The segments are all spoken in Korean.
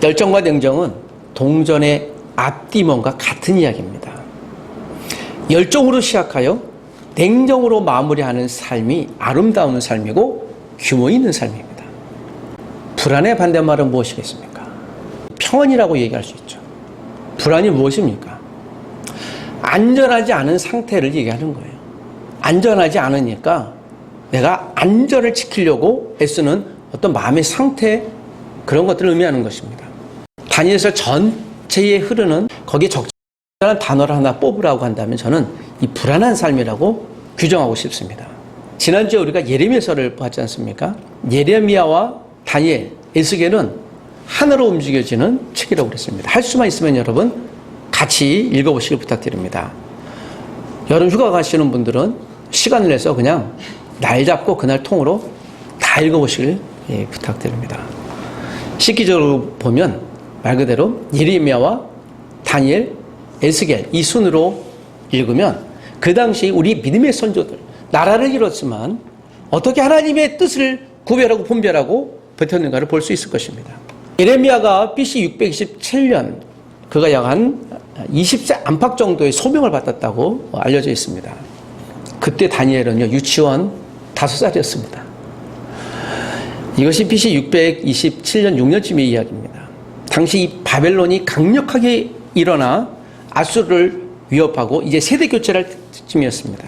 열정과 냉정은 동전의 앞뒤먼과 같은 이야기입니다. 열정으로 시작하여 냉정으로 마무리하는 삶이 아름다운 삶이고 규모 있는 삶입니다. 불안의 반대말은 무엇이겠습니까? 평안이라고 얘기할 수 있죠. 불안이 무엇입니까? 안전하지 않은 상태를 얘기하는 거예요. 안전하지 않으니까 내가 안전을 지키려고 애쓰는 어떤 마음의 상태, 그런 것들을 의미하는 것입니다. 다니엘서 전체에 흐르는 거기에 적절한 단어를 하나 뽑으라고 한다면 저는 이 불안한 삶이라고 규정하고 싶습니다. 지난주에 우리가 예레미야서를 봤지 않습니까? 예레미야와 다니엘, 에스겔은 하나로 움직여지는 책이라고 그랬습니다. 할 수만 있으면 여러분 같이 읽어보시길 부탁드립니다. 여름 휴가 가시는 분들은 시간을 내서 그냥 날 잡고 그날 통으로 다 읽어보시길 부탁드립니다. 시기적으로 보면 말 그대로 예레미야와 다니엘, 에스겔 이 순으로 읽으면 그 당시 우리 믿음의 선조들, 나라를 잃었지만 어떻게 하나님의 뜻을 구별하고 분별하고 버텼는가를 볼 수 있을 것입니다. 예레미야가 BC 627년 그가 약 한 20세 안팎 정도의 소명을 받았다고 알려져 있습니다. 그때 다니엘은요 유치원 5살이었습니다. 이것이 BC 627년 6년쯤의 이야기입니다. 당시 이 바벨론이 강력하게 일어나 아수르를 위협하고 이제 세대 교체를 할 때쯤이었습니다.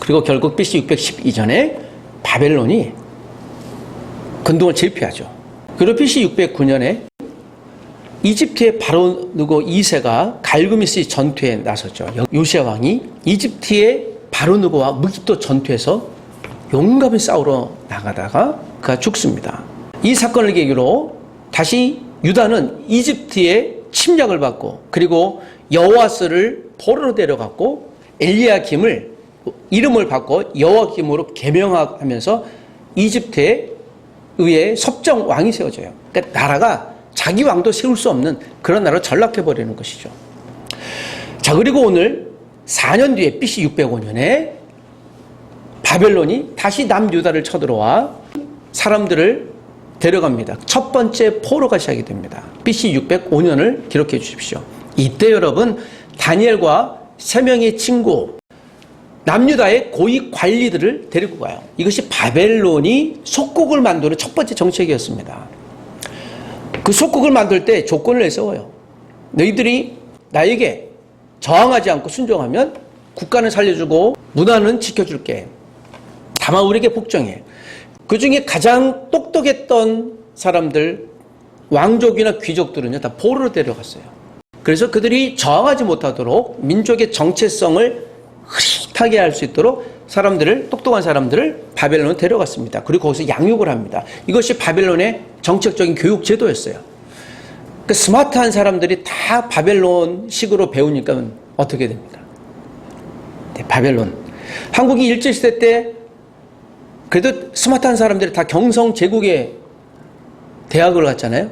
그리고 결국 BC 612년에 바벨론이 근동을 제패하죠. 그리고 BC 609년에 이집트의 바로 누고 2세가 갈그미스 전투에 나섰죠. 요시야 왕이 이집트의 바로 누고와 무기토 전투에서 용감히 싸우러 나가다가 그가 죽습니다. 이 사건을 계기로 다시 유다는 이집트의 침략을 받고 그리고 여호와스를 포로로 데려갔고 엘리야김을 이름을 바꿔 여호와김으로 개명하면서 이집트에 의해 섭정 왕이 세워져요. 그러니까 나라가 자기 왕도 세울 수 없는 그런 나라로 전락해버리는 것이죠. 자, 그리고 오늘 4년 뒤에 BC 605년에 바벨론이 다시 남유다를 쳐들어와 사람들을 데려갑니다. 첫 번째 포로가 시작이 됩니다. BC 605년을 기록해 주십시오. 이때 여러분 다니엘과 3명의 친구 남유다의 고위 관리들을 데리고 가요. 이것이 바벨론이 속국을 만드는 첫 번째 정책이었습니다. 그 속국을 만들 때 조건을 내세워요. 너희들이 나에게 저항하지 않고 순종하면 국가는 살려주고 문화는 지켜줄게. 다만 우리에게 복종해. 그 중에 가장 똑똑했던 사람들, 왕족이나 귀족들은요, 다 포로로 데려갔어요. 그래서 그들이 저항하지 못하도록 민족의 정체성을 흐릿하게 할 수 있도록 사람들을, 똑똑한 사람들을 바벨론으로 데려갔습니다. 그리고 거기서 양육을 합니다. 이것이 바벨론의 정책적인 교육 제도였어요. 그 스마트한 사람들이 다 바벨론식으로 배우니까 어떻게 됩니까? 네, 바벨론. 한국이 일제시대 때 그래도 스마트한 사람들이 다 경성 제국의 대학을 갔잖아요.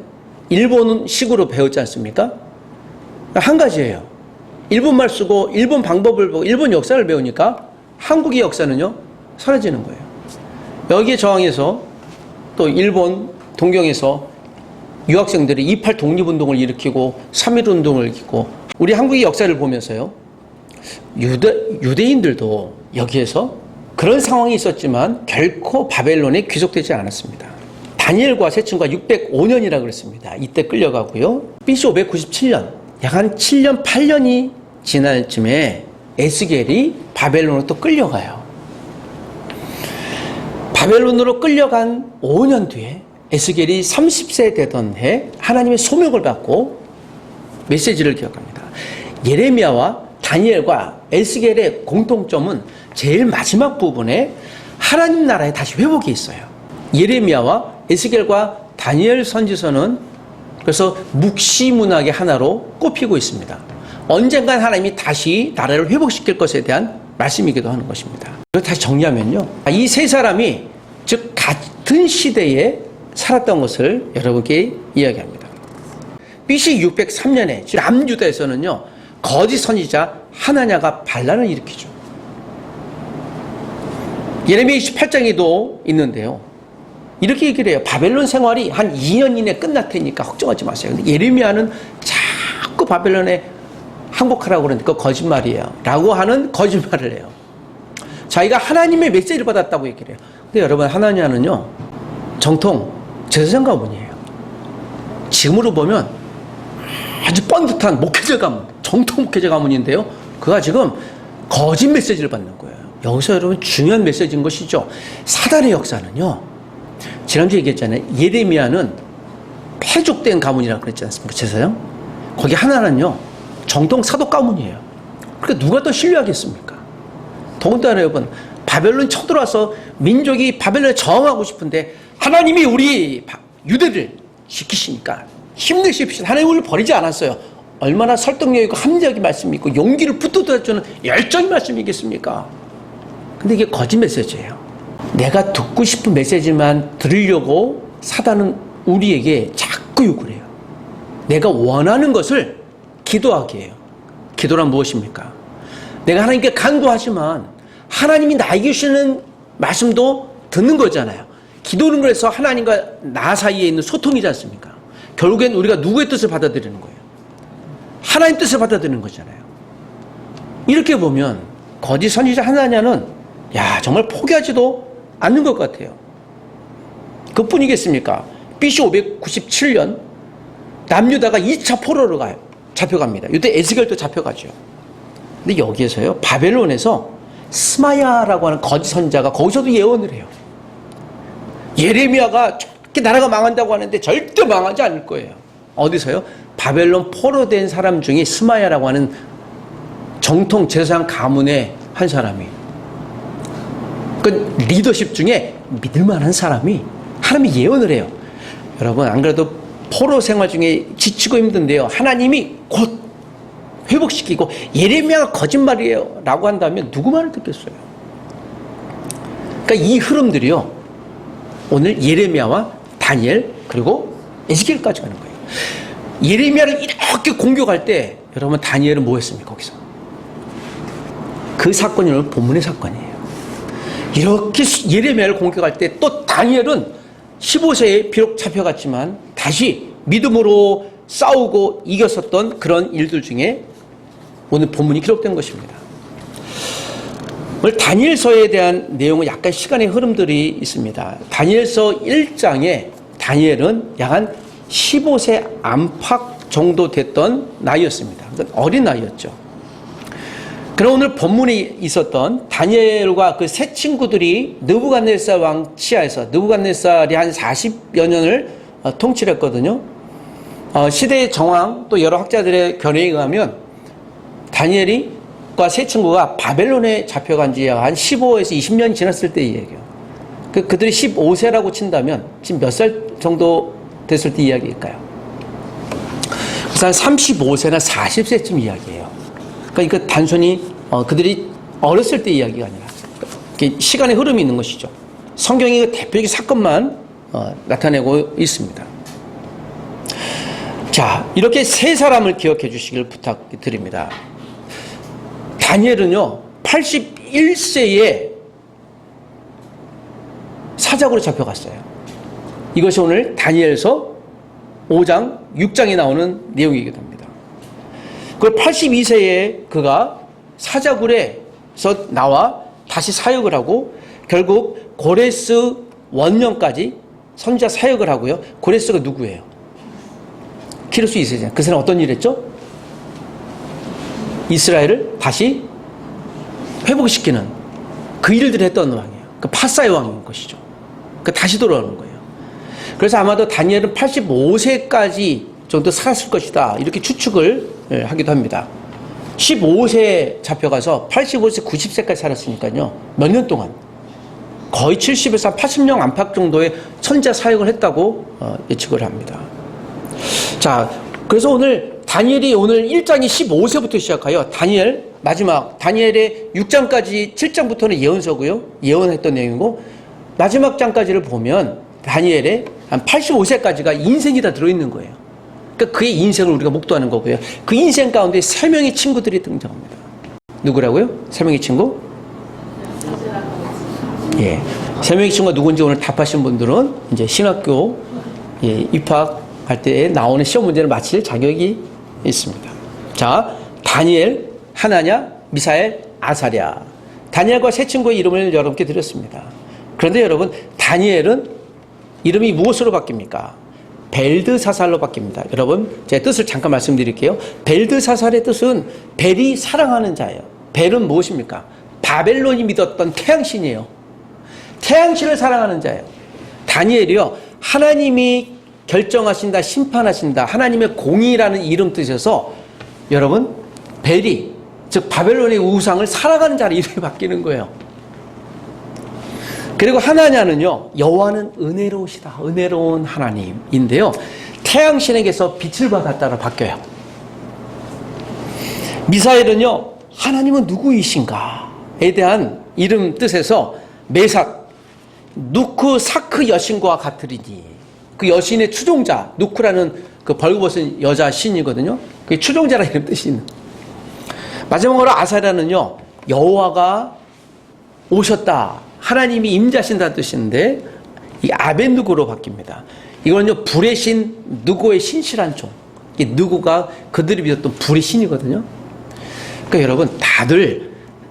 일본식으로 배웠지 않습니까? 한 가지예요. 일본말 쓰고 일본 방법을 보고 일본 역사를 배우니까 한국의 역사는요 사라지는 거예요. 여기에 저항해서 또 일본 동경에서 유학생들이 28 독립운동을 일으키고 3.1운동을 일으키고 우리 한국의 역사를 보면서요 유대인들도 여기에서 그런 상황이 있었지만 결코 바벨론에 귀속되지 않았습니다. 다니엘과 세 친구가 605년이라고 그랬습니다. 이때 끌려가고요. BC 597년 약 한 7년 8년이 지날 쯤에 에스겔이 바벨론으로 또 끌려가요. 바벨론으로 끌려간 5년 뒤에 에스겔이 30세 되던 해 하나님의 소명을 받고 메시지를 기억합니다. 예레미야와 다니엘과 에스겔의 공통점은 제일 마지막 부분에 하나님 나라의 다시 회복이 있어요. 예레미야와 에스겔과 다니엘 선지서는 그래서 묵시문학의 하나로 꼽히고 있습니다. 언젠간 하나님이 다시 나라를 회복시킬 것에 대한 말씀이기도 하는 것입니다. 그래서 다시 정리하면요. 이 세 사람이 즉 같은 시대에 살았던 것을 여러분께 이야기합니다. BC 603년에 남유다에서는요. 거짓 선지자 하나냐가 반란을 일으키죠. 예레미야 28장에도 있는데요. 이렇게 얘기를 해요. 바벨론 생활이 한 2년 이내 끝날 테니까 걱정하지 마세요. 근데 예레미야는 자꾸 바벨론에 항복하라고 그러니까 거짓말이에요. 라고 하는 거짓말을 해요. 자기가 하나님의 메시지를 받았다고 얘기를 해요. 근데 여러분, 하나냐는요, 정통 제사장 가문이에요. 지금으로 보면 아주 뻔듯한 목회자 가문, 정통 목회자 가문인데요. 그가 지금 거짓 메시지를 받는 거예요. 여기서 여러분 중요한 메시지인 것이죠. 사단의 역사는요, 지난주에 얘기했잖아요. 예레미야는 폐족된 가문이라고 그랬지 않습니까? 제사장? 거기 하나는요, 정통 사독 가문이에요. 그러니까 누가 더 신뢰하겠습니까? 더군다나 여러분, 바벨론 쳐들어와서 민족이 바벨론에 저항하고 싶은데 하나님이 우리 유대를 지키시니까 힘내십시오. 하나님 우리를 버리지 않았어요. 얼마나 설득력 있고 합리적인 말씀이 있고 용기를 붙들어주는 열정의 말씀이겠습니까? 근데 이게 거짓 메시지예요. 내가 듣고 싶은 메시지만 들으려고 사단은 우리에게 자꾸 요구를 해요. 내가 원하는 것을 기도하게 해요. 기도란 무엇입니까? 내가 하나님께 간구하지만 하나님이 나에게 주시는 말씀도 듣는 거잖아요. 기도는 그래서 하나님과 나 사이에 있는 소통이지 않습니까? 결국엔 우리가 누구의 뜻을 받아들이는 거예요? 하나님 뜻을 받아들이는 거잖아요. 이렇게 보면 거짓 선지자 하나냐는 정말 포기하지도 않는 것 같아요. 그뿐이겠습니까? BC 597년 남유다가 2차 포로로 가요. 잡혀갑니다. 이때 에스겔도 잡혀가죠. 근데 여기에서요, 바벨론에서 스마야라고 하는 거짓 선지자가 거기서도 예언을 해요. 예레미야가 저렇게 나라가 망한다고 하는데 절대 망하지 않을 거예요. 어디서요? 바벨론 포로된 사람 중에 스마야라고 하는 정통 제사장 가문의 한 사람이, 그 리더십 중에 믿을만한 사람이 하나님이 예언을 해요. 여러분, 안 그래도 포로 생활 중에 지치고 힘든데요, 하나님이 곧 회복시키고 예레미야가 거짓말이에요 라고 한다면 누구 말을 듣겠어요? 그러니까 이 흐름들이요, 오늘 예레미야와 다니엘 그리고 에스겔까지 가는 거예요. 예레미야를 이렇게 공격할 때 여러분, 다니엘은 뭐 했습니까? 거기서 그 사건이 오늘 본문의 사건이에요. 이렇게 예레미야를 공격할 때 또 다니엘은 15세에 비록 잡혀갔지만 다시 믿음으로 싸우고 이겼었던 그런 일들 중에 오늘 본문이 기록된 것입니다. 오늘 다니엘서에 대한 내용은 약간 시간의 흐름들이 있습니다. 다니엘서 1장에 다니엘은 약 한 15세 안팎 정도 됐던 나이였습니다. 어린 나이였죠. 그럼 오늘 본문에 있었던 다니엘과 그 세 친구들이 느부갓네살 왕 치하에서, 느부갓네살이 한 40여 년을 통치를 했거든요. 시대의 정황 또 여러 학자들의 견해에 의하면 다니엘과 세 친구가 바벨론에 잡혀간 지 한 15에서 20년 지났을 때 이야기예요. 그들이 15세라고 친다면 지금 몇 살 정도 됐을 때 이야기일까요? 그래서 한 35세나 40세쯤 이야기예요. 그러니까 이거 단순히 그들이 어렸을 때 이야기가 아니라 시간의 흐름이 있는 것이죠. 성경이 그 대표적인 사건만 나타내고 있습니다. 자, 이렇게 세 사람을 기억해 주시길 부탁드립니다. 다니엘은요, 81세에 사작으로 잡혀갔어요. 이것이 오늘 다니엘서 5장, 6장에 나오는 내용이기도 합니다. 그 82세에 그가 사자굴에서 나와 다시 사역을 하고 결국 고레스 원년까지 선지자 사역을 하고요. 고레스가 누구예요? 키루스 2세잖아요. 그 사람 어떤 일 했죠? 이스라엘을 다시 회복시키는 그 일들을 했던 왕이에요. 그 파사의 왕인 것이죠. 그 다시 돌아오는 거예요. 그래서 아마도 다니엘은 85세까지 정도 살았을 것이다, 이렇게 추측을 하기도 합니다. 15세 잡혀가서 85세, 90세까지 살았으니까요. 몇 년 동안 거의 70에서 80년 안팎 정도의 선지자 사역을 했다고 예측을 합니다. 자, 그래서 오늘 다니엘이 오늘 1장이 15세부터 시작하여 다니엘 마지막, 다니엘의 6장까지 7장부터는 예언서고요. 예언했던 내용이고 마지막 장까지를 보면 다니엘의 한 85세까지가 인생이 다 들어있는 거예요. 그러니까 그의 인생을 우리가 목도하는 거고요. 그 인생 가운데 3명의 친구들이 등장합니다. 누구라고요? 3명의 친구? 예. 세 명의 친구가 누군지 오늘 답하신 분들은 이제 신학교 입학할 때 나오는 시험 문제를 마칠 자격이 있습니다. 자, 다니엘, 하나냐, 미사엘, 아사랴. 다니엘과 세 친구의 이름을 여러분께 드렸습니다. 그런데 여러분, 다니엘은 이름이 무엇으로 바뀝니까? 벨드사살로 바뀝니다. 여러분, 제 뜻을 잠깐 말씀드릴게요. 벨드사살의 뜻은 벨이 사랑하는 자예요. 벨은 무엇입니까? 바벨론이 믿었던 태양신이에요. 태양신을 사랑하는 자예요. 다니엘이요, 하나님이 결정하신다, 심판하신다, 하나님의 공의라는 이름 뜻에서 여러분, 벨이, 즉 바벨론의 우상을 사랑하는 자로 이름이 바뀌는 거예요. 그리고 하나냐는요, 여호와는 은혜로우시다, 은혜로운 하나님인데요, 태양신에게서 빛을 받았다로 바뀌어요. 미사엘은요, 하나님은 누구이신가에 대한 이름 뜻에서 메삭, 누크 사크 여신과 같으리니, 그 여신의 추종자, 누크라는 그 벌거벗은 여자 신이거든요. 그게 추종자라는 이름 뜻이 있는. 마지막으로 아사랴는요, 여호와가 오셨다, 하나님이 임자신다는 뜻인데, 이 아벤누고로 바뀝니다. 이거는요, 불의 신, 누구의 신실한 종. 이 누구가 그들이 믿었던 불의 신이거든요. 그러니까 여러분, 다들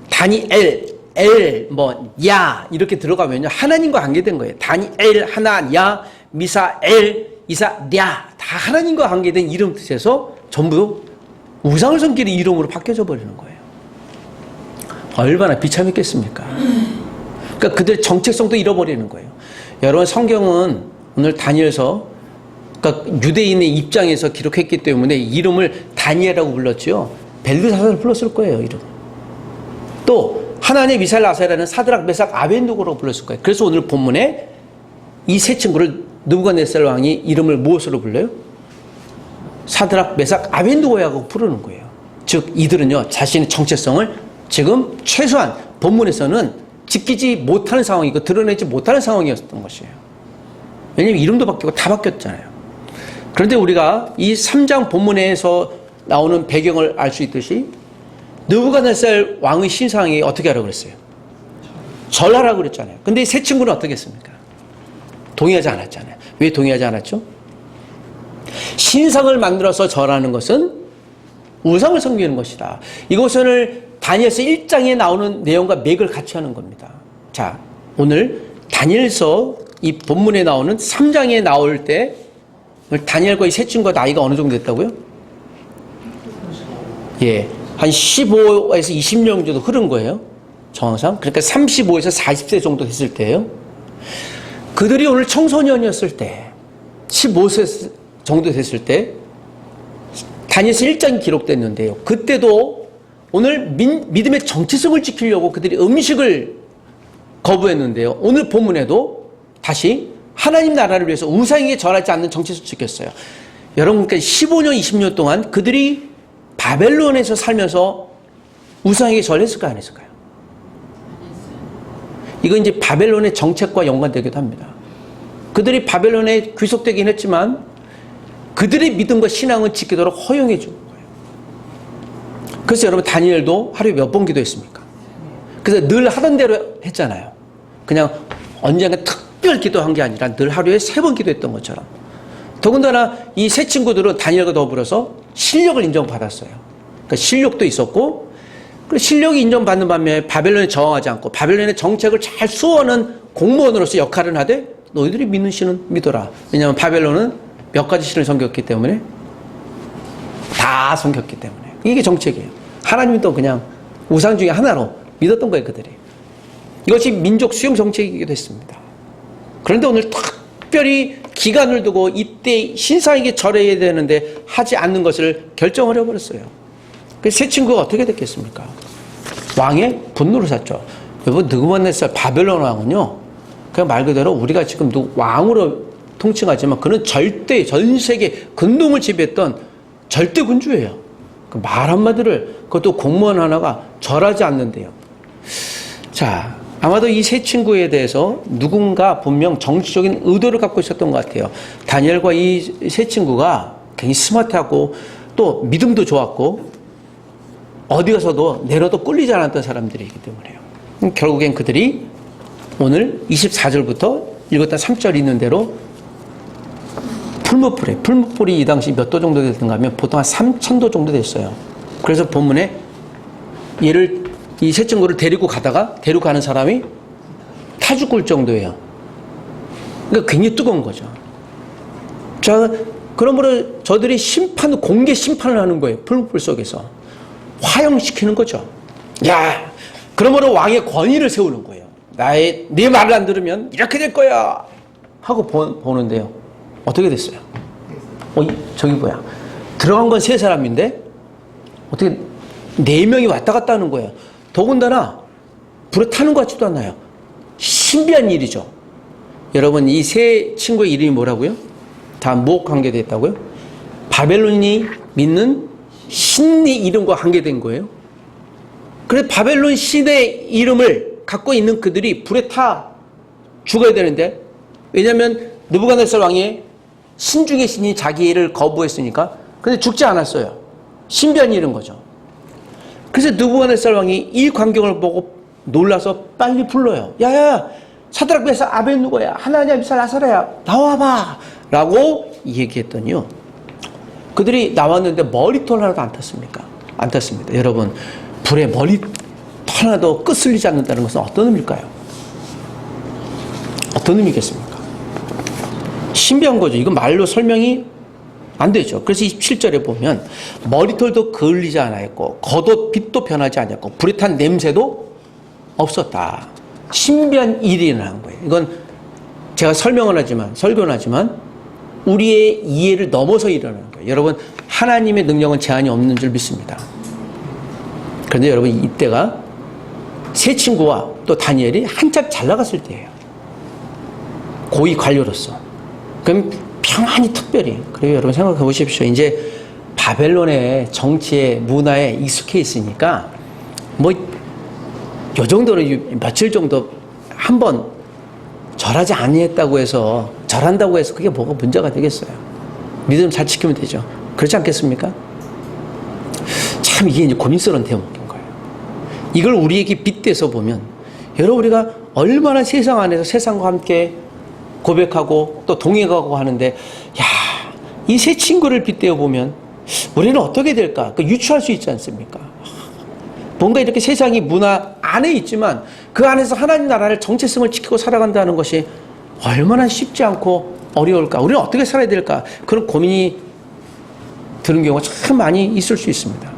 다니엘, 야 이렇게 들어가면요, 하나님과 관계된 거예요. 다니엘, 하나, 야, 미사엘, 이사, 랴, 다 하나님과 관계된 이름 뜻에서 전부 우상을 섬기는 이름으로 바뀌어져 버리는 거예요. 얼마나 비참했겠습니까? 그러니까 그들의 정체성도 잃어버리는 거예요. 여러분, 성경은 오늘 다니엘서, 그러니까 유대인의 입장에서 기록했기 때문에 이름을 다니엘이라고 불렀죠. 벨드사살을 불렀을 거예요, 이름. 또 하나냐, 미사엘, 아사랴는 사드락, 메삭, 아벤누고로 불렀을 거예요. 그래서 오늘 본문에 이 세 친구를 느부갓네살 왕이 이름을 무엇으로 불러요? 사드락, 메삭, 아벤누고라고 부르는 거예요. 즉 이들은요, 자신의 정체성을 지금 최소한 본문에서는 지키지 못하는 상황이고 드러내지 못하는 상황이었던 것이에요. 왜냐하면 이름도 바뀌고 다 바뀌었잖아요. 그런데 우리가 이 3장 본문에서 나오는 배경을 알 수 있듯이 느부갓네살 왕의 신상이 어떻게 하라고 그랬어요? 절하라고 그랬잖아요. 근데 이 세 친구는 어떻게 했습니까? 동의하지 않았잖아요. 왜 동의하지 않았죠? 신상을 만들어서 절하는 것은 우상을 섬기는 것이다. 이것을 다니엘서 1장에 나오는 내용과 맥을 같이 하는 겁니다. 자, 오늘 다니엘서 이 본문에 나오는 3장에 나올 때 다니엘과 이 세 친구가 나이가 어느 정도 됐다고요? 예, 한 15에서 20년 정도 흐른 거예요. 정상. 그러니까 35에서 40세 정도 됐을 때예요. 그들이 오늘 청소년이었을 때, 15세 정도 됐을 때 다니엘서 1장이 기록됐는데요. 그때도 오늘 믿음의 정체성을 지키려고 그들이 음식을 거부했는데요. 오늘 본문에도 다시 하나님 나라를 위해서 우상에게 절하지 않는 정체성을 지켰어요. 여러분, 그러니까 15년, 20년 동안 그들이 바벨론에서 살면서 우상에게 절했을까요, 안 했을까요? 이건 이제 바벨론의 정책과 연관되기도 합니다. 그들이 바벨론에 귀속되긴 했지만 그들의 믿음과 신앙은 지키도록 허용해 준 거예요. 그래서 여러분, 다니엘도 하루에 몇 번 기도했습니까? 그래서 늘 하던 대로 했잖아요. 그냥 언젠가 특별 기도한 게 아니라 늘 하루에 3번 기도했던 것처럼. 더군다나 이 세 친구들은 다니엘과 더불어서 실력을 인정받았어요. 그러니까 실력도 있었고, 그 실력이 인정받는 반면에 바벨론에 저항하지 않고 바벨론의 정책을 잘 수호하는 공무원으로서 역할을 하되, 너희들이 믿는 신은 믿어라. 왜냐하면 바벨론은 몇 가지 신을 섬겼기 때문에, 다 섬겼기 때문에. 이게 정책이에요. 하나님이 또 그냥 우상 중에 하나로 믿었던 거예요, 그들이. 이것이 민족 수용 정책이기도 했습니다. 그런데 오늘 특별히 기간을 두고 이때 신상에게 절해야 되는데 하지 않는 것을 결정을 해버렸어요. 그 세 친구가 어떻게 됐겠습니까? 왕의 분노를 샀죠. 여러분, 느부갓네살 바벨론 왕은요, 그냥 말 그대로 우리가 지금 왕으로 통칭하지만 그는 절대 전 세계 근동을 지배했던 절대 군주예요. 그 말 한마디를, 그것도 공무원 하나가 절하지 않는데요. 자, 아마도 이 세 친구에 대해서 누군가 분명 정치적인 의도를 갖고 있었던 것 같아요. 다니엘과 이 세 친구가 굉장히 스마트하고 또 믿음도 좋았고 어디 가서도 내려도 꿀리지 않았던 사람들이기 때문에요. 결국엔 그들이 오늘 24절부터 읽었다 3절 있는 대로 풀무불이 이 당시 몇 도 정도 됐는가 하면 보통 한 3,000도 정도 됐어요. 그래서 본문에 이 세 친구를 데리고 가는 사람이 타 죽을 정도예요. 그러니까 굉장히 뜨거운 거죠. 자, 그러므로 저들이 공개 심판을 하는 거예요. 풀무불 속에서. 화형시키는 거죠. 야, 그러므로 왕의 권위를 세우는 거예요. 네 말을 안 들으면 이렇게 될 거야 하고 보는데요. 어떻게 됐어요? 저기 뭐야? 들어간 건 3사람인데 어떻게 4명이 왔다 갔다 하는 거예요. 더군다나 불에 타는 것 같지도 않아요. 신비한 일이죠. 여러분, 이 세 친구의 이름이 뭐라고요? 다 무엇 관계됐다고요? 바벨론이 믿는 신의 이름과 관계된 거예요. 그래서 바벨론 신의 이름을 갖고 있는 그들이 불에 타 죽어야 되는데, 왜냐하면 느부갓네살 왕이 신 중의 신이 자기를 거부했으니까. 근데 죽지 않았어요. 신비한 일인 거죠. 그래서 느부갓네살 왕이 이 광경을 보고 놀라서 빨리 불러요. 야야, 사드락 메삭 아벳느고야, 하나냐 미사엘 아사랴야, 나와봐 라고 얘기했더니요, 그들이 나왔는데 머리털 하나도 안 탔습니까? 안 탔습니다. 여러분, 불에 머리털 하나도 끄슬리지 않는다는 것은 어떤 의미일까요? 어떤 의미겠습니까? 신비한 거죠. 이건 말로 설명이 안 되죠. 그래서 27절에 보면 머리털도 그을리지 않았고 겉옷 빛도 변하지 않았고 불에 탄 냄새도 없었다. 신비한 일이 일어난 거예요. 이건 제가 설교는 하지만 우리의 이해를 넘어서 일어나는 거예요. 여러분, 하나님의 능력은 제한이 없는 줄 믿습니다. 그런데 여러분, 이때가 세 친구와 또 다니엘이 한참 잘 나갔을 때예요. 고위 관료로서. 그럼 평안히 특별히. 그리고 여러분 생각해 보십시오. 이제 바벨론의 정치에, 문화에 익숙해 있으니까 요 정도는 며칠 정도 한번 절하지 아니했다고 해서, 절한다고 해서 그게 뭐가 문제가 되겠어요. 믿음 잘 지키면 되죠. 그렇지 않겠습니까? 참 이게 이제 고민스러운 대목인 거예요. 이걸 우리에게 빗대서 보면, 여러분, 우리가 얼마나 세상 안에서 세상과 함께 고백하고 또 동행하고 하는데, 야, 이 세 친구를 빗대어 보면 우리는 어떻게 될까? 유추할 수 있지 않습니까? 뭔가 이렇게 세상이 문화 안에 있지만 그 안에서 하나님 나라를 정체성을 지키고 살아간다는 것이 얼마나 쉽지 않고 어려울까? 우리는 어떻게 살아야 될까? 그런 고민이 드는 경우가 참 많이 있을 수 있습니다.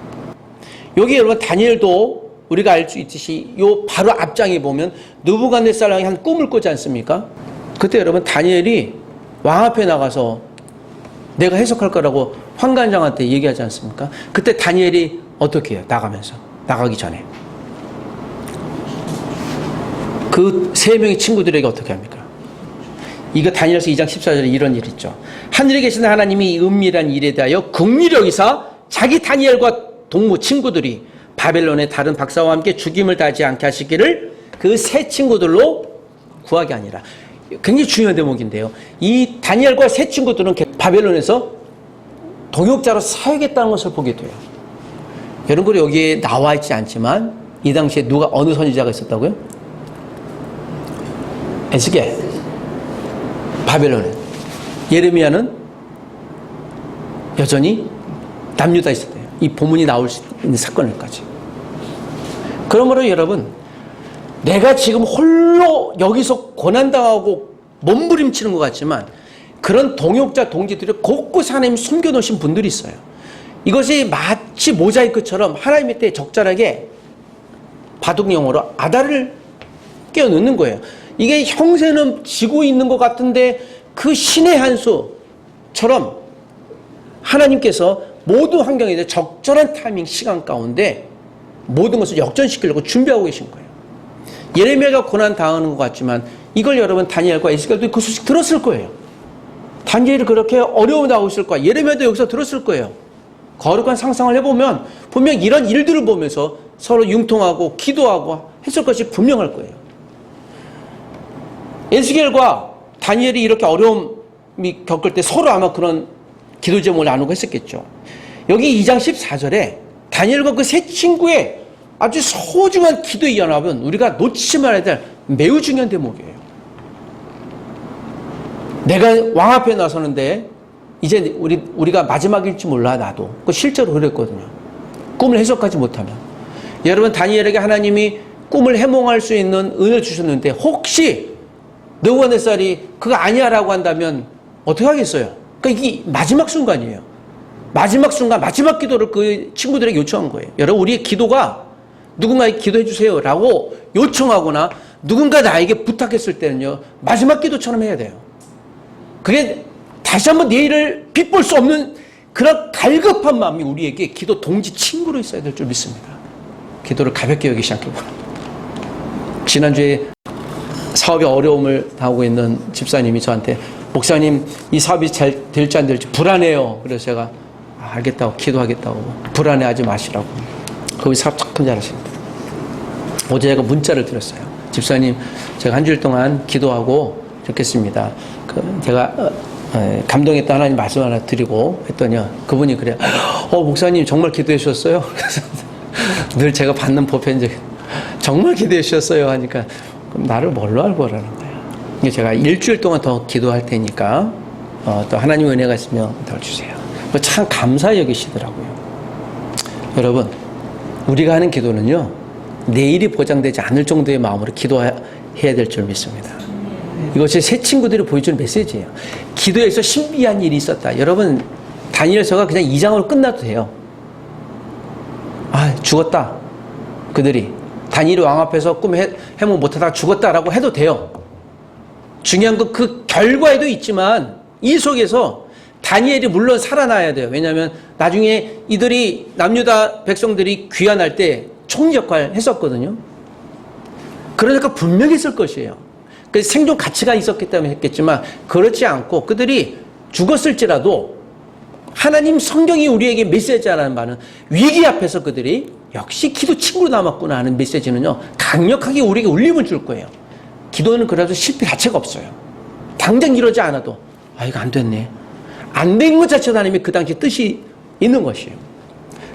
여기 여러분, 다니엘도 우리가 알 수 있듯이 요 바로 앞장에 보면 느부갓네살 왕이 한 꿈을 꾸지 않습니까? 그때 여러분, 다니엘이 왕 앞에 나가서 내가 해석할 거라고 환관장한테 얘기하지 않습니까? 그때 다니엘이 어떻게 해요? 나가기 전에 그 3명의 친구들에게 어떻게 합니까? 이거 다니엘서 2장 14절에 이런 일 있죠. 하늘에 계신 하나님이 은밀한 일에 대하여 긍휼히 여기사 자기 다니엘과 동무 친구들이 바벨론의 다른 박사와 함께 죽임을 당하지 않게 하시기를 그 세 친구들로 구하게 아니라. 굉장히 중요한 대목인데요. 이 다니엘과 세 친구들은 바벨론에서 동역자로 사역했다는 것을 보게 돼요. 여러분, 여기에 나와 있지 않지만 이 당시에 어느 선지자가 있었다고요? 에스겔. 바벨론에. 예레미야는 여전히 남유다에 있었대요. 이 본문이 나올 수 있는 사건을까지. 그러므로 여러분, 내가 지금 홀로 여기서 고난당하고 몸부림치는 것 같지만 그런 동역자 동지들이 곳곳에 하나님 숨겨놓으신 분들이 있어요. 이것이 마치 모자이크처럼 하나님 밑에 적절하게 바둑용어로 아다를 끼워 넣는 거예요. 이게 형세는 지고 있는 것 같은데 그 신의 한 수처럼 하나님께서 모든 환경에 대해 적절한 타이밍 시간 가운데 모든 것을 역전시키려고 준비하고 계신 거예요. 예레미야가 고난 당하는 것 같지만 이걸 여러분, 다니엘과 에스겔도 그 소식 들었을 거예요. 다니엘이 그렇게 어려움이 나오고 있을 거야. 예레미야도 여기서 들었을 거예요. 거룩한 상상을 해보면 분명 이런 일들을 보면서 서로 융통하고 기도하고 했을 것이 분명할 거예요. 에스겔과 다니엘이 이렇게 어려움이 겪을 때 서로 아마 그런 기도 제목을 나누고 했었겠죠. 여기 2장 14절에 다니엘과 그 세 친구의 아주 소중한 기도의 연합은 우리가 놓치지 말아야 될 매우 중요한 대목이에요. 내가 왕 앞에 나서는데 이제 우리가 마지막일지 몰라 나도. 그 실제로 그랬거든요. 꿈을 해석하지 못하면. 여러분 다니엘에게 하나님이 꿈을 해몽할 수 있는 은혜를 주셨는데 혹시 느부갓네살이 그거 아니야라고 한다면 어떻게 하겠어요? 그러니까 이게 마지막 순간이에요. 마지막 순간 마지막 기도를 그 친구들에게 요청한 거예요. 여러분 우리의 기도가 누군가에게 기도해 주세요 라고 요청하거나 누군가 나에게 부탁했을 때는요 마지막 기도처럼 해야 돼요. 그게 다시 한번 내일을 빗볼 수 없는 그런 갈급한 마음이 우리에게 기도 동지 친구로 있어야 될 줄 믿습니다. 기도를 가볍게 여기기 시작해보라. 지난주에 사업에 어려움을 당하고 있는 집사님이 저한테 목사님 이 사업이 잘 될지 안 될지 불안해요. 그래서 제가 알겠다고 기도하겠다고 불안해하지 마시라고. 거기 사업 참 잘하십니다. 어제 제가 문자를 드렸어요. 집사님 제가 한 주일 동안 기도하고 좋겠습니다. 제가 감동했던 하나님 말씀 하나 드리고 했더니 그분이 그래요. 목사님 정말 기도해 주셨어요? 그래서 늘 제가 받는 보편 정말 기도해 주셨어요 하니까 그럼 나를 뭘로 알고 하라는 거예요. 제가 일주일 동안 더 기도할 테니까 또 하나님 은혜가 있으면 더 주세요. 참 감사히 여기시더라고요. 여러분 우리가 하는 기도는요 내일이 보장되지 않을 정도의 마음으로 기도해야 될 줄 믿습니다. 이것이 새 친구들이 보여주는 메시지예요. 기도에서 신비한 일이 있었다. 여러분 다니엘서가 그냥 2장으로 끝나도 돼요. 죽었다. 그들이 다니엘이 왕 앞에서 꿈 해몽 못하다가 죽었다라고 해도 돼요. 중요한 건 그 결과에도 있지만 이 속에서 다니엘이 물론 살아나야 돼요. 왜냐하면 나중에 이들이 남유다 백성들이 귀환할 때 총리 역할을 했었거든요. 그러니까 분명히 있을 것이에요. 그 생존 가치가 있었기 때문에 했겠지만 그렇지 않고 그들이 죽었을지라도 하나님 성경이 우리에게 메시지하라는 말은 위기 앞에서 그들이 역시 기도 친구로 남았구나 하는 메시지는요 강력하게 우리에게 울림을 줄 거예요. 기도는 그래도 실패 자체가 없어요. 당장 이러지 않아도 이거 안 됐네. 안 된 것 자체도 하나님의 그 당시 뜻이 있는 것이에요.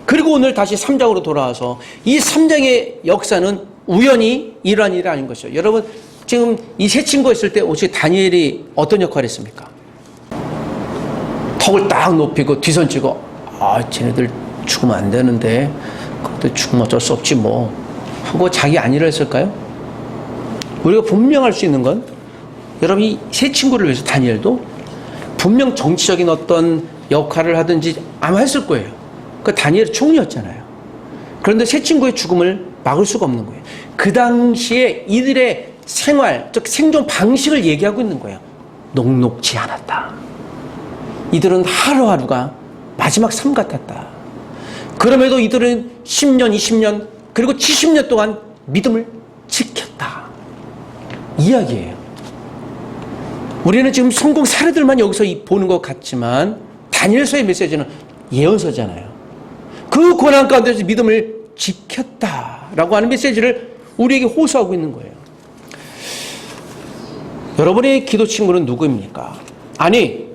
그리고 오늘 다시 3장으로 돌아와서 이 3장의 역사는 우연히 일어난 일이 아닌 것이죠. 여러분 지금 이 세 친구가 있을 때 혹시 다니엘이 어떤 역할을 했습니까? 턱을 딱 높이고 뒤선치고 쟤네들 죽으면 안 되는데 그것도 죽으면 어쩔 수 없지 뭐 하고 자기 안일을 했을까요? 우리가 분명 할 수 있는 건 여러분 이 세 친구를 위해서 다니엘도 분명 정치적인 어떤 역할을 하든지 아마 했을 거예요. 그 다니엘이 총리였잖아요. 그런데 세 친구의 죽음을 막을 수가 없는 거예요. 그 당시에 이들의 생활, 즉 생존 방식을 얘기하고 있는 거예요. 녹록지 않았다. 이들은 하루하루가 마지막 삶 같았다. 그럼에도 이들은 10년, 20년, 그리고 70년 동안 믿음을 지켰다. 이야기예요. 우리는 지금 성공 사례들만 여기서 보는 것 같지만 다니엘서의 메시지는 예언서잖아요. 그 고난 가운데서 믿음을 지켰다라고 하는 메시지를 우리에게 호소하고 있는 거예요. 여러분의 기도 친구는 누구입니까? 아니,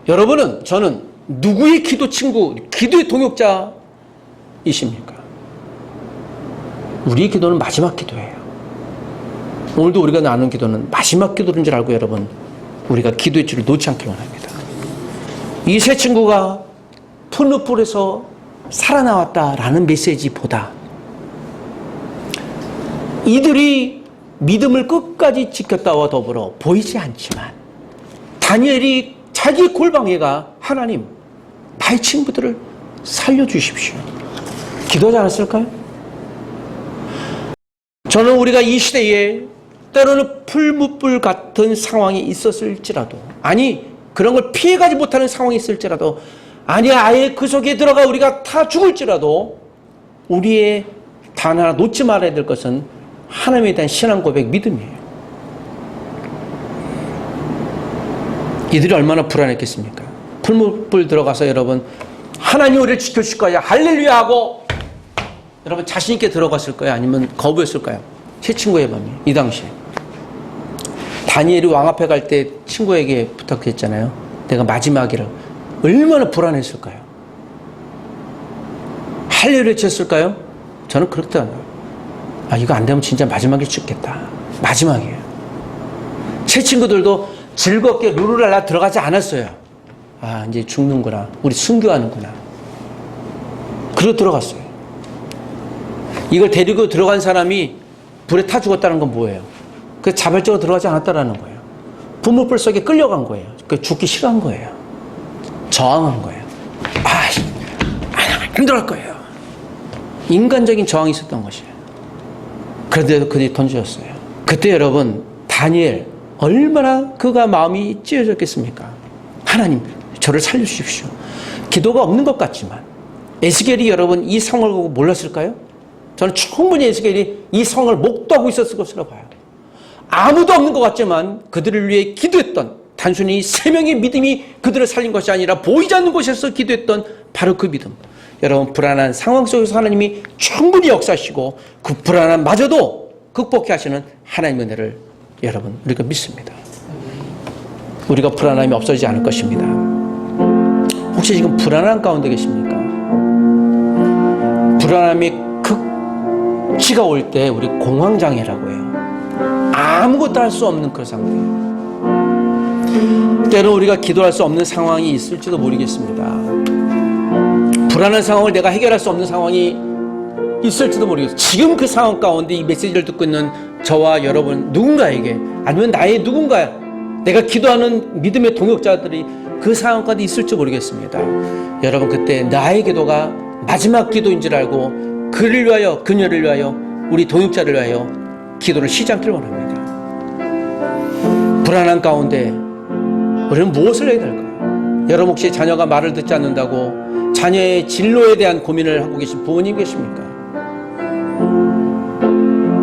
여러분은 저는 누구의 기도 친구, 기도의 동역자이십니까? 우리의 기도는 마지막 기도예요. 오늘도 우리가 나누는 기도는 마지막 기도인 줄 알고 여러분 우리가 기도의 줄을 놓지 않기 원합니다. 이 세 친구가 푸르풀에서 살아나왔다라는 메시지보다 이들이 믿음을 끝까지 지켰다와 더불어 보이지 않지만 다니엘이 자기 골방에가 하나님 나의 친구들을 살려주십시오. 기도하지 않았을까요? 저는 우리가 이 시대에 때로는 풀무불 같은 상황이 있었을지라도 아니 그런 걸 피해가지 못하는 상황이 있을지라도 아니 아예 그 속에 들어가 우리가 다 죽을지라도 우리의 단 하나 놓지 말아야 될 것은 하나님에 대한 신앙 고백 믿음이에요. 이들이 얼마나 불안했겠습니까? 풀무불 들어가서 여러분 하나님 우리를 지켜줄 거야 할렐루야 하고 여러분 자신 있게 들어갔을 거예요? 아니면 거부했을까요? 세 친구의 밤이 이 당시에 다니엘이 왕 앞에 갈 때 친구에게 부탁했잖아요. 내가 마지막이라 얼마나 불안했을까요? 할렐루야 쳤을까요? 저는 그렇게 이거 안 되면 진짜 마지막에 죽겠다. 마지막이에요. 제 친구들도 즐겁게 룰루랄라 들어가지 않았어요. 아, 이제 죽는구나. 우리 순교하는구나. 그리고 들어갔어요. 이걸 데리고 들어간 사람이 불에 타 죽었다는 건 뭐예요? 그 자발적으로 들어가지 않았다라는 거예요. 부모뿔 속에 끌려간 거예요. 그 죽기 싫어한 거예요. 저항한 거예요. 안 들어갈 거예요. 인간적인 저항이 있었던 것이에요. 그런데도 그들이 던져졌어요. 그때 여러분, 다니엘 얼마나 그가 마음이 찢어졌겠습니까? 하나님, 저를 살려주십시오. 기도가 없는 것 같지만 에스겔이 여러분 이 성을 보고 몰랐을까요? 저는 충분히 에스겔이 이 성을 목도하고 있었을 것으로 봐요. 아무도 없는 것 같지만 그들을 위해 기도했던, 단순히 세 명의 믿음이 그들을 살린 것이 아니라 보이지 않는 곳에서 기도했던 바로 그 믿음. 여러분, 불안한 상황 속에서 하나님이 충분히 역사하시고 그 불안함 마저도 극복해 하시는 하나님의 은혜를 여러분, 우리가 믿습니다. 우리가 불안함이 없어지지 않을 것입니다. 혹시 지금 불안한 가운데 계십니까? 불안함이 극치가 올 때 우리 공황장애라고 해요. 아무것도 할 수 없는 그 상태예요. 때로 우리가 기도할 수 없는 상황이 있을지도 모르겠습니다. 불안한 상황을 내가 해결할 수 없는 상황이 있을지도 모르겠어요. 지금 그 상황 가운데 이 메시지를 듣고 있는 저와 여러분 누군가에게, 아니면 나의 누군가, 내가 기도하는 믿음의 동역자들이 그 상황 가운데 있을지 모르겠습니다. 여러분, 그때 나의 기도가 마지막 기도인 줄 알고 그를 위하여, 그녀를 위하여, 우리 동역자를 위하여 기도를 쉬지 않기를 원합니다. 불안한 가운데 우리는 무엇을 해야 될까요? 여러분, 혹시 자녀가 말을 듣지 않는다고 자녀의 진로에 대한 고민을 하고 계신 부모님 계십니까?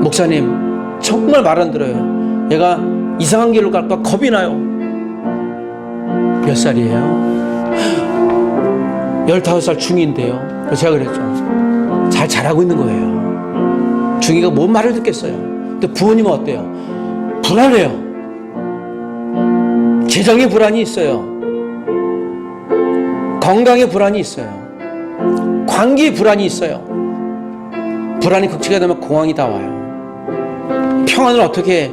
목사님, 정말 말 안 들어요. 얘가 이상한 길로 갈까 겁이 나요. 몇 살이에요? 15살 중2인데요. 제가 그랬죠. 잘 자라고 있는 거예요. 중2가 뭔 말을 듣겠어요. 근데 부모님은 어때요? 불안해요. 재정의 불안이 있어요. 건강의 불안이 있어요. 관계의 불안이 있어요. 불안이 극치가 되면 공황이 다 와요. 평안을 어떻게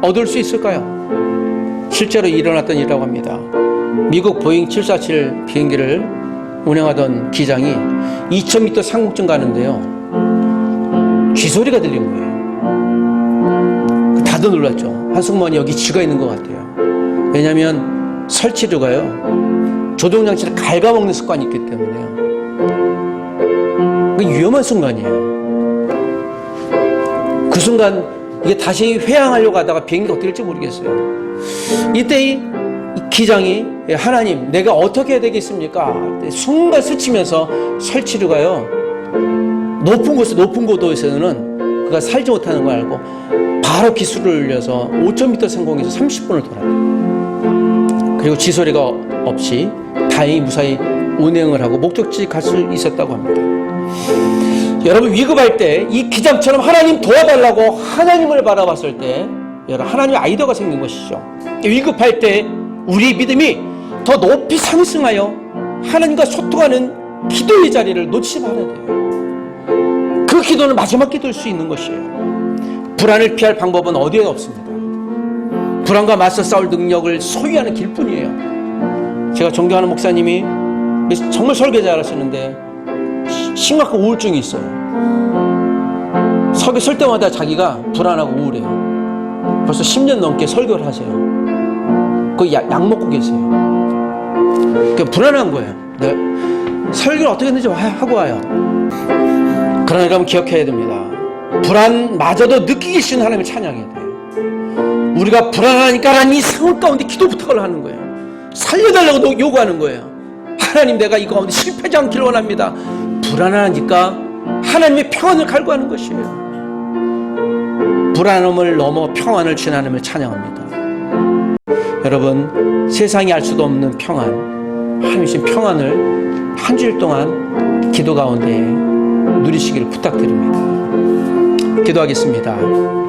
얻을 수 있을까요? 실제로 일어났던 일이라고 합니다. 미국 보잉 747 비행기를 운행하던 기장이 2000m 상공쯤 가는데요, 쥐소리가 들린 거예요. 다들 놀랐죠. 한승무원이 여기 쥐가 있는 것 같아요. 왜냐하면 설치류가요, 조종장치를 갉아먹는 습관이 있기 때문에요. 위험한 순간이에요. 그 순간 이게 다시 회항하려고 하다가 비행기가 어떻게 될지 모르겠어요. 이때 이 기장이, 하나님, 내가 어떻게 해야 되겠습니까? 순간 스치면서 설치류가요, 높은 고도에서는 그가 살지 못하는 걸 알고 바로 기술을 올려서 5000m 상공에서 30분을 돌아요. 그리고 쥐소리가 없이 다행히 무사히 운행을 하고 목적지 갈 수 있었다고 합니다. 여러분, 위급할 때 이 기장처럼 하나님 도와달라고 하나님을 바라봤을 때 여러분, 하나님의 아이디어가 생긴 것이죠. 위급할 때 우리 믿음이 더 높이 상승하여 하나님과 소통하는 기도의 자리를 놓치지 말아야 돼요. 그 기도는 마지막 기도일 수 있는 것이에요. 불안을 피할 방법은 어디에 없습니다. 불안과 맞서 싸울 능력을 소유하는 길뿐이에요. 제가 존경하는 목사님이 정말 설교 잘하시는데 심각한 우울증이 있어요. 설교 쓸 때마다 자기가 불안하고 우울해요. 벌써 10년 넘게 설교를 하세요. 그 약 먹고 계세요. 불안한 거예요. 네. 설교를 어떻게 했는지 하고 와요. 그러나 여러분, 기억해야 됩니다. 불안마저도 느끼기 쉬운 하나님을 찬양해야 돼요. 우리가 불안하니까라는 이 상황 가운데 기도 부탁을 하는 거예요. 살려달라고 요구하는 거예요. 하나님, 내가 이 가운데 실패하지 않기를 원합니다. 불안하니까 하나님의 평안을 갈구하는 것이에요. 불안함을 넘어 평안을 준 하나님을 찬양합니다. 여러분, 세상이 알 수도 없는 평안, 하나님 주신 평안을 한 주일 동안 기도 가운데 누리시기를 부탁드립니다. 기도하겠습니다.